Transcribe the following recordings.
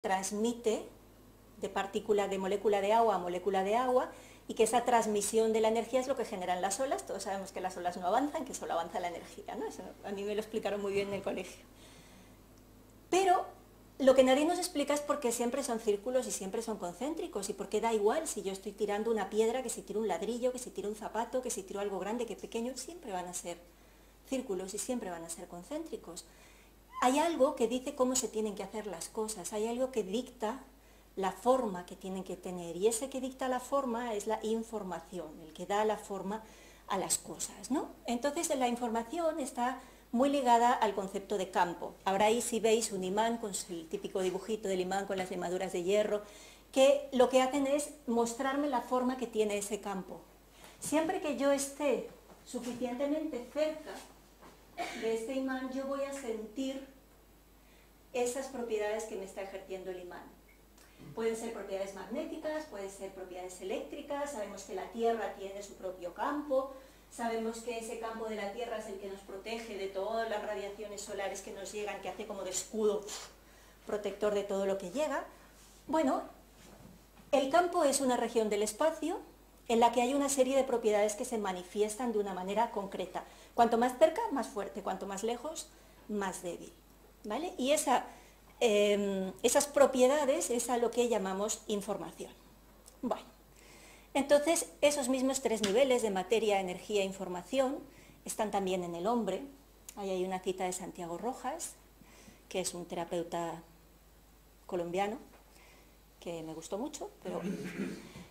transmite de partícula de molécula de agua a molécula de agua, y que esa transmisión de la energía es lo que generan las olas. Todos sabemos que las olas no avanzan, que solo avanza la energía, ¿no? Eso a mí me lo explicaron muy bien en el colegio. Pero lo que nadie nos explica es por qué siempre son círculos y siempre son concéntricos, y por qué da igual si yo estoy tirando una piedra, que si tiro un ladrillo, que si tiro un zapato, que si tiro algo grande, que pequeño, siempre van a ser círculos y siempre van a ser concéntricos. Hay algo que dice cómo se tienen que hacer las cosas, hay algo que dicta la forma que tienen que tener, y ese que dicta la forma es la información, el que da la forma a las cosas, ¿no? Entonces la información está muy ligada al concepto de campo. Ahora ahí si veis un imán con el típico dibujito del imán con las limaduras de hierro, que lo que hacen es mostrarme la forma que tiene ese campo. Siempre que yo esté suficientemente cerca de este imán, yo voy a sentir esas propiedades que me está ejerciendo el imán. Pueden ser propiedades magnéticas, pueden ser propiedades eléctricas. Sabemos que la Tierra tiene su propio campo, sabemos que ese campo de la Tierra es el que nos protege de todas las radiaciones solares que nos llegan, que hace como de escudo protector de todo lo que llega. Bueno, el campo es una región del espacio en la que hay una serie de propiedades que se manifiestan de una manera concreta. Cuanto más cerca, más fuerte; cuanto más lejos, más débil, ¿vale? Y esas propiedades es a lo que llamamos información. Bueno, entonces esos mismos tres niveles de materia, energía e información están también en el hombre. Ahí hay una cita de Santiago Rojas, que es un terapeuta colombiano, que me gustó mucho, pero...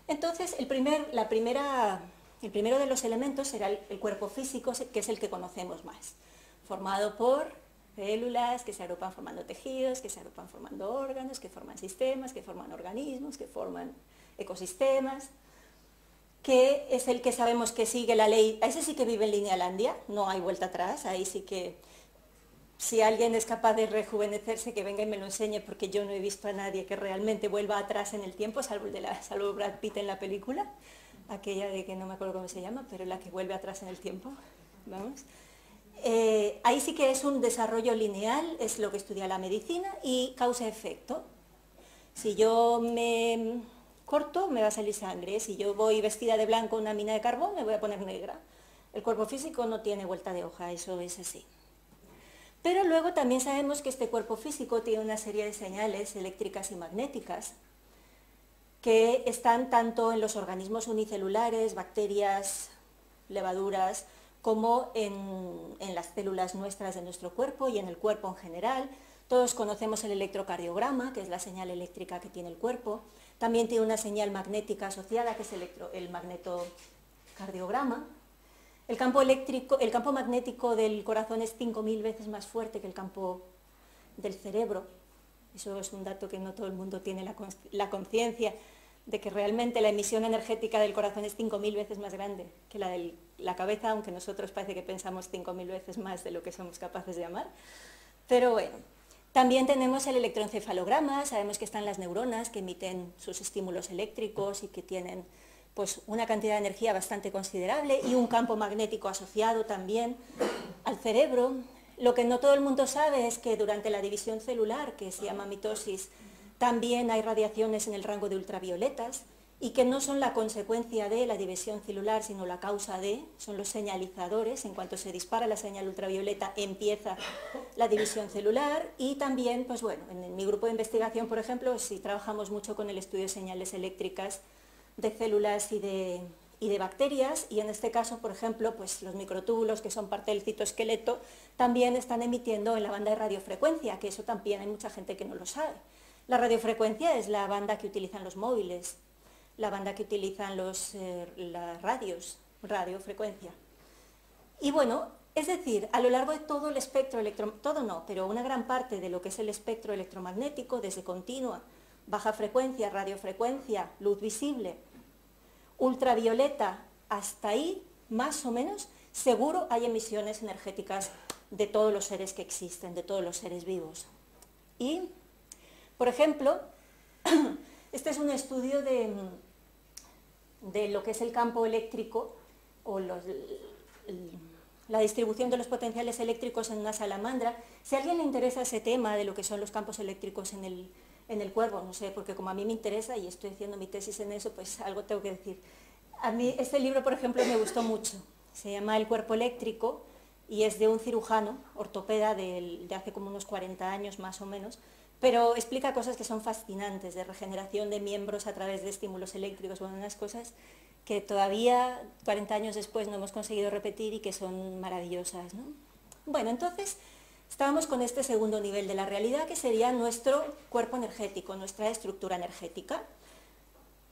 Entonces, el primero de los elementos será el cuerpo físico, que es el que conocemos más, formado por células que se agrupan formando tejidos, que se agrupan formando órganos, que forman sistemas, que forman organismos, que forman ecosistemas, que es el que sabemos que sigue la ley. A ese sí que vive en Linealandia, no hay vuelta atrás. Ahí sí que, si alguien es capaz de rejuvenecerse, que venga y me lo enseñe, porque yo no he visto a nadie que realmente vuelva atrás en el tiempo, salvo Brad Pitt en la película, aquella de que no me acuerdo cómo se llama, pero la que vuelve atrás en el tiempo, vamos. Ahí sí que es un desarrollo lineal, es lo que estudia la medicina, y causa-efecto. Si yo me corto, me va a salir sangre; si yo voy vestida de blanco en una mina de carbón, me voy a poner negra. El cuerpo físico no tiene vuelta de hoja, eso es así. Pero luego también sabemos que este cuerpo físico tiene una serie de señales eléctricas y magnéticas que están tanto en los organismos unicelulares, bacterias, levaduras, como en las células nuestras de nuestro cuerpo y en el cuerpo en general. Todos conocemos el electrocardiograma, que es la señal eléctrica que tiene el cuerpo. También tiene una señal magnética asociada, que es el magnetocardiograma. El campo magnético del corazón es 5000 veces más fuerte que el campo del cerebro. Eso es un dato que no todo el mundo tiene la conciencia de, que realmente la emisión energética del corazón es 5000 veces más grande que la de la cabeza, aunque nosotros parece que pensamos 5000 veces más de lo que somos capaces de amar. Pero bueno, también tenemos el electroencefalograma. Sabemos que están las neuronas, que emiten sus estímulos eléctricos y que tienen pues una cantidad de energía bastante considerable, y un campo magnético asociado también al cerebro. Lo que no todo el mundo sabe es que durante la división celular, que se llama mitosis, también hay radiaciones en el rango de ultravioletas, y que no son la consecuencia de la división celular, sino la causa de, son los señalizadores. En cuanto se dispara la señal ultravioleta, empieza la división celular. Y también, pues bueno, en mi grupo de investigación, por ejemplo, sí trabajamos mucho con el estudio de señales eléctricas de células y de bacterias, y en este caso, por ejemplo, pues los microtúbulos, que son parte del citoesqueleto, también están emitiendo en la banda de radiofrecuencia, que eso también hay mucha gente que no lo sabe. La radiofrecuencia es la banda que utilizan los móviles, la banda que utilizan las radios, radiofrecuencia. Y bueno, es decir, a lo largo de todo el espectro todo no, pero una gran parte de lo que es el espectro electromagnético, desde continua, baja frecuencia, radiofrecuencia, luz visible, ultravioleta, hasta ahí, más o menos, seguro hay emisiones energéticas de todos los seres que existen, de todos los seres vivos. Y, por ejemplo, este es un estudio de lo que es el campo eléctrico, o la distribución de los potenciales eléctricos en una salamandra. Si a alguien le interesa ese tema de lo que son los campos eléctricos en en el cuerpo, no sé, porque como a mí me interesa y estoy haciendo mi tesis en eso, pues algo tengo que decir. A mí este libro, por ejemplo, me gustó mucho. Se llama El cuerpo eléctrico y es de un cirujano, ortopeda, de hace como unos 40 años más o menos, pero explica cosas que son fascinantes, de regeneración de miembros a través de estímulos eléctricos, bueno, unas cosas que todavía 40 años después no hemos conseguido repetir y que son maravillosas, ¿no? Bueno, entonces estábamos con este segundo nivel de la realidad, que sería nuestro cuerpo energético, nuestra estructura energética.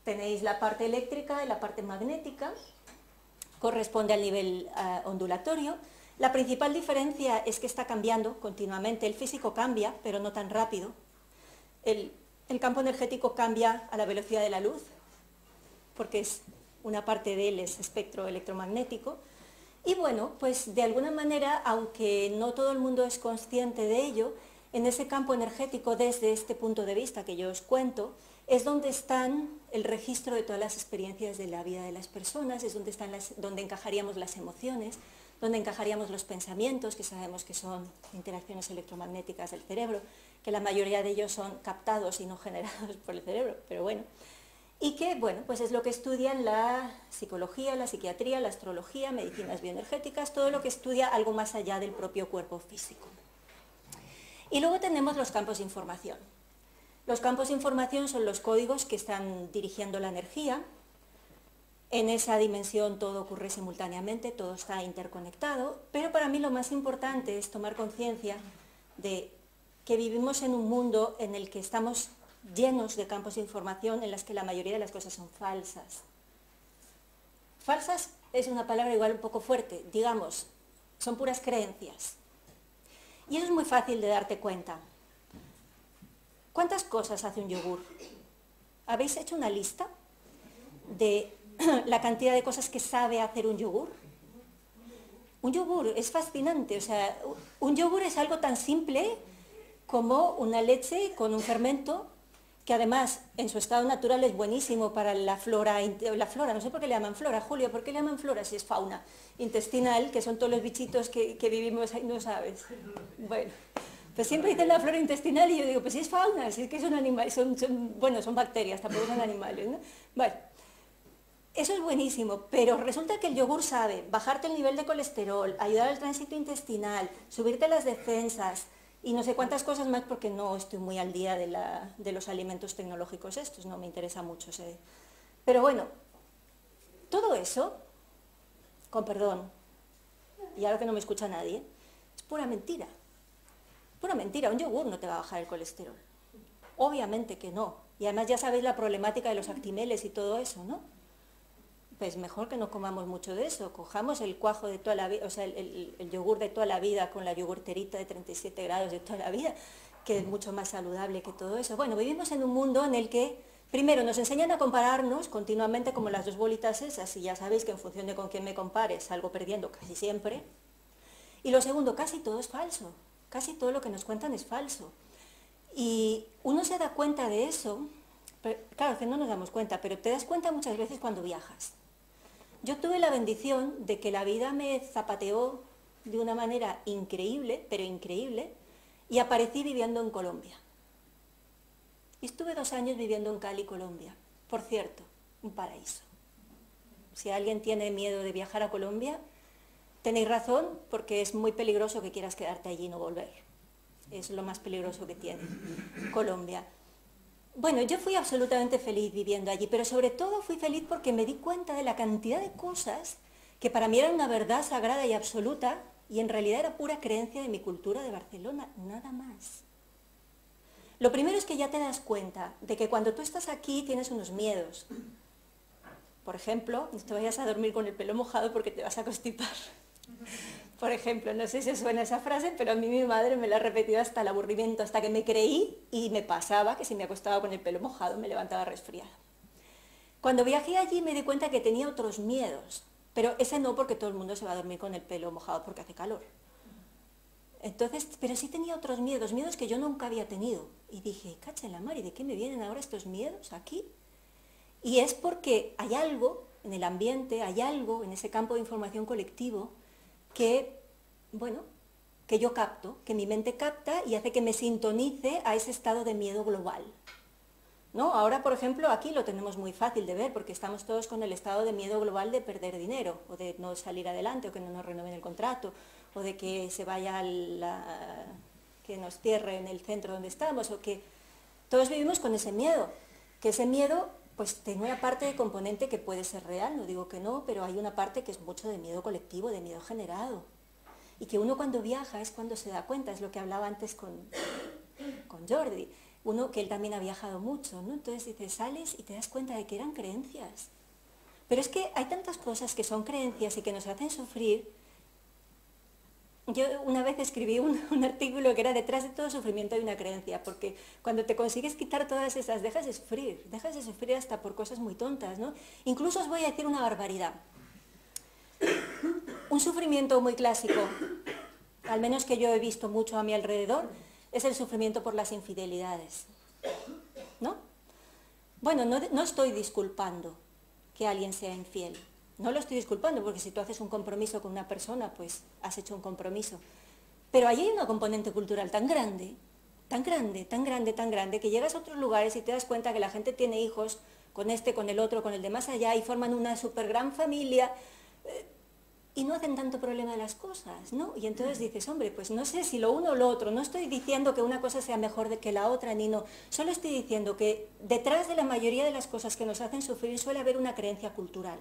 Tenéis la parte eléctrica y la parte magnética, corresponde al nivel ondulatorio. La principal diferencia es que está cambiando continuamente, el físico cambia, pero no tan rápido. El campo energético cambia a la velocidad de la luz, porque una parte de él es espectro electromagnético. Y bueno, pues de alguna manera, aunque no todo el mundo es consciente de ello, en ese campo energético, desde este punto de vista que yo os cuento, es donde están el registro de todas las experiencias de la vida de las personas, es donde encajaríamos las emociones, donde encajaríamos los pensamientos, que sabemos que son interacciones electromagnéticas del cerebro, que la mayoría de ellos son captados y no generados por el cerebro, pero bueno. Y que, bueno, pues es lo que estudian la psicología, la psiquiatría, la astrología, medicinas bioenergéticas, todo lo que estudia algo más allá del propio cuerpo físico. Y luego tenemos los campos de información. Los campos de información son los códigos que están dirigiendo la energía. En esa dimensión todo ocurre simultáneamente, todo está interconectado, pero para mí lo más importante es tomar conciencia de que vivimos en un mundo en el que estamos llenos de campos de información en las que la mayoría de las cosas son falsas. Falsas es una palabra igual un poco fuerte, digamos, son puras creencias. Y eso es muy fácil de darte cuenta. ¿Cuántas cosas hace un yogur? ¿Habéis hecho una lista de la cantidad de cosas que sabe hacer un yogur? Un yogur es fascinante, o sea, un yogur es algo tan simple como una leche con un fermento que además en su estado natural es buenísimo para la flora, no sé por qué le llaman flora, Julio, ¿por qué le llaman flora si es fauna intestinal, que son todos los bichitos que vivimos ahí, no sabes? Bueno, pues siempre dicen la flora intestinal y yo digo, pues si es fauna, si es que son animales, bueno, son bacterias, tampoco son animales, ¿no? Bueno, eso es buenísimo, pero resulta que el yogur sabe bajarte el nivel de colesterol, ayudar al tránsito intestinal, subirte las defensas, y no sé cuántas cosas más porque no estoy muy al día de los alimentos tecnológicos estos, no me interesa mucho. Pero bueno, todo eso, con perdón, y ahora que no me escucha nadie, es pura mentira. Pura mentira, un yogur no te va a bajar el colesterol. Obviamente que no. Y además ya sabéis la problemática de los actimeles y todo eso, ¿no? Pues mejor que no comamos mucho de eso, cojamos el cuajo de toda la vida, o sea, el yogur de toda la vida con la yogurterita de 37 grados de toda la vida, que es mucho más saludable que todo eso. Bueno, vivimos en un mundo en el que, primero, nos enseñan a compararnos continuamente como las dos bolitas esas, y ya sabéis que en función de con quién me compares salgo perdiendo casi siempre. Y lo segundo, casi todo es falso, casi todo lo que nos cuentan es falso. Y uno se da cuenta de eso, pero, claro, que no nos damos cuenta, pero te das cuenta muchas veces cuando viajas. Yo tuve la bendición de que la vida me zapateó de una manera increíble, pero increíble, y aparecí viviendo en Colombia. Y estuve 2 años viviendo en Cali, Colombia. Por cierto, un paraíso. Si alguien tiene miedo de viajar a Colombia, tenéis razón, porque es muy peligroso que quieras quedarte allí y no volver. Es lo más peligroso que tiene Colombia. Bueno, yo fui absolutamente feliz viviendo allí, pero sobre todo fui feliz porque me di cuenta de la cantidad de cosas que para mí eran una verdad sagrada y absoluta, y en realidad era pura creencia de mi cultura de Barcelona, nada más. Lo primero es que ya te das cuenta de que cuando tú estás aquí tienes unos miedos. Por ejemplo, no te vayas a dormir con el pelo mojado porque te vas a constipar. Por ejemplo, no sé si os suena esa frase, pero a mí mi madre me la ha repetido hasta el aburrimiento, hasta que me creí y me pasaba que si me acostaba con el pelo mojado me levantaba resfriada. Cuando viajé allí me di cuenta que tenía otros miedos, pero ese no porque todo el mundo se va a dormir con el pelo mojado porque hace calor. Entonces, pero sí tenía otros miedos, miedos que yo nunca había tenido. Y dije, cacha en la mar, ¿y de qué me vienen ahora estos miedos aquí? Y es porque hay algo en el ambiente, hay algo en ese campo de información colectivo que, bueno, que yo capto, que mi mente capta y hace que me sintonice a ese estado de miedo global. ¿No? Ahora, por ejemplo, aquí lo tenemos muy fácil de ver porque estamos todos con el estado de miedo global de perder dinero o de no salir adelante o que no nos renueven el contrato o de que se vaya que nos cierren el centro donde estamos o que todos vivimos con ese miedo, que ese miedo pues tiene una parte de componente que puede ser real, no digo que no, pero hay una parte que es mucho de miedo colectivo, de miedo generado y que uno cuando viaja es cuando se da cuenta, es lo que hablaba antes con Jordi. Uno que él también ha viajado mucho, ¿no? Entonces dices, sales y te das cuenta de que eran creencias. Pero es que hay tantas cosas que son creencias y que nos hacen sufrir. Yo una vez escribí un artículo que era detrás de todo sufrimiento hay una creencia, porque cuando te consigues quitar todas esas, dejas de sufrir hasta por cosas muy tontas, ¿no? Incluso os voy a decir una barbaridad. Un sufrimiento muy clásico, al menos que yo he visto mucho a mi alrededor, es el sufrimiento por las infidelidades, ¿no? Bueno, no estoy disculpando que alguien sea infiel, no lo estoy disculpando, porque si tú haces un compromiso con una persona, pues has hecho un compromiso. Pero ahí hay una componente cultural tan grande, tan grande, tan grande, tan grande, que llegas a otros lugares y te das cuenta que la gente tiene hijos con este, con el otro, con el de más allá, y forman una súper gran familia, y no hacen tanto problema de las cosas, ¿no? Y entonces dices, hombre, pues no sé si lo uno o lo otro, no estoy diciendo que una cosa sea mejor que la otra, ni no, solo estoy diciendo que detrás de la mayoría de las cosas que nos hacen sufrir suele haber una creencia cultural,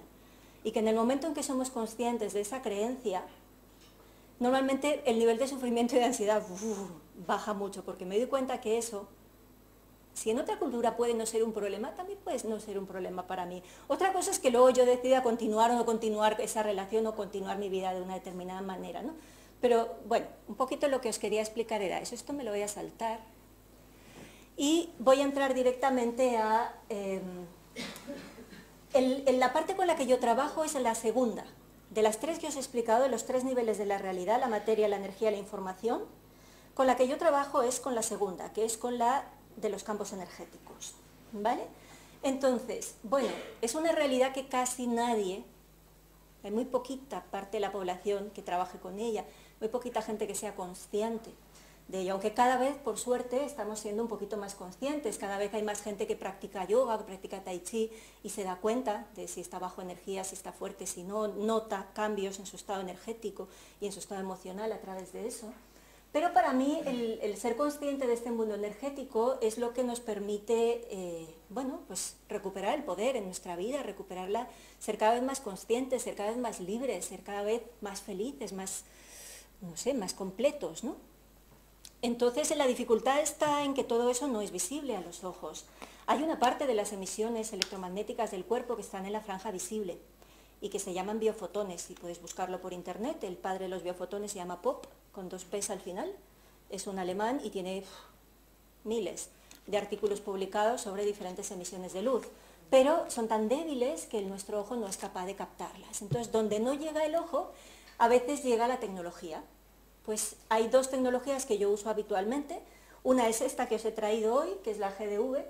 y que en el momento en que somos conscientes de esa creencia, normalmente el nivel de sufrimiento y de ansiedad baja mucho, porque me doy cuenta que eso, si en otra cultura puede no ser un problema, también puede no ser un problema para mí. Otra cosa es que luego yo decida continuar o no continuar esa relación o continuar mi vida de una determinada manera, ¿no? Pero bueno, un poquito lo que os quería explicar era eso. Esto me lo voy a saltar. Y voy a entrar directamente a... la parte con la que yo trabajo es la segunda. De las tres que os he explicado, los tres niveles de la realidad, la materia, la energía y la información, con la que yo trabajo es con la segunda, que es con la de los campos energéticos, ¿vale? Entonces, bueno, es una realidad que casi nadie, hay muy poquita parte de la población que trabaje con ella, muy poquita gente que sea consciente de ello, aunque cada vez, por suerte, estamos siendo un poquito más conscientes, cada vez hay más gente que practica yoga, que practica tai chi y se da cuenta de si está bajo energía, si está fuerte, si no, nota cambios en su estado energético y en su estado emocional a través de eso. Pero para mí el ser consciente de este mundo energético es lo que nos permite, bueno, pues recuperar el poder en nuestra vida, recuperarla, ser cada vez más conscientes, ser cada vez más libres, ser cada vez más felices, más, no sé, más completos, ¿no? Entonces la dificultad está en que todo eso no es visible a los ojos. Hay una parte de las emisiones electromagnéticas del cuerpo que están en la franja visible y que se llaman biofotones, y podéis buscarlo por internet. El padre de los biofotones se llama Pop, con 2 P's al final, es un alemán y tiene miles de artículos publicados sobre diferentes emisiones de luz, pero son tan débiles que nuestro ojo no es capaz de captarlas. Entonces, donde no llega el ojo, a veces llega la tecnología. Pues hay 2 tecnologías que yo uso habitualmente. Una es esta que os he traído hoy, que es la GDV,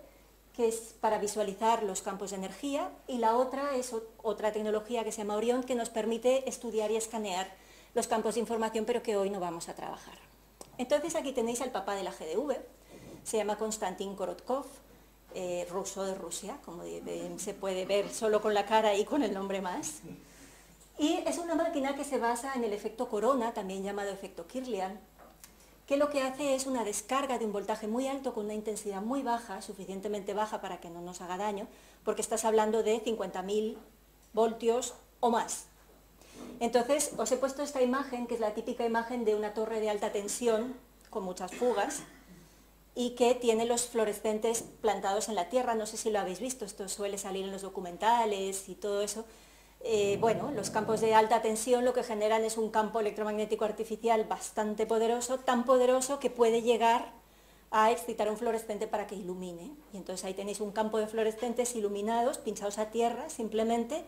que es para visualizar los campos de energía, y la otra es otra tecnología que se llama Orión, que nos permite estudiar y escanear los campos de información, pero que hoy no vamos a trabajar. Entonces aquí tenéis al papá de la GDV, se llama Konstantin Korotkov, ruso de Rusia, como se puede ver solo con la cara y con el nombre más. Y es una máquina que se basa en el efecto corona, también llamado efecto Kirlian, que lo que hace es una descarga de un voltaje muy alto con una intensidad muy baja, suficientemente baja para que no nos haga daño, porque estás hablando de 50.000 voltios o más. Entonces, os he puesto esta imagen, que es la típica imagen de una torre de alta tensión, con muchas fugas, y que tiene los fluorescentes plantados en la tierra. No sé si lo habéis visto, esto suele salir en los documentales y todo eso. Bueno, los campos de alta tensión lo que generan es un campo electromagnético artificial bastante poderoso, tan poderoso que puede llegar a excitar un fluorescente para que ilumine. Y entonces ahí tenéis un campo de fluorescentes iluminados, pinchados a tierra, simplemente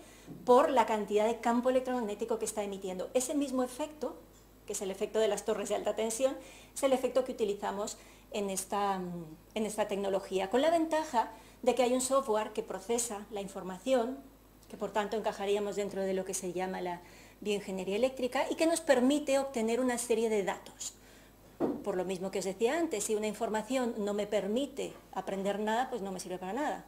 por la cantidad de campo electromagnético que está emitiendo. Ese mismo efecto, que es el efecto de las torres de alta tensión, es el efecto que utilizamos en esta tecnología, con la ventaja de que hay un software que procesa la información, que por tanto encajaríamos dentro de lo que se llama la bioingeniería eléctrica y que nos permite obtener una serie de datos. Por lo mismo que os decía antes, si una información no me permite aprender nada, pues no me sirve para nada.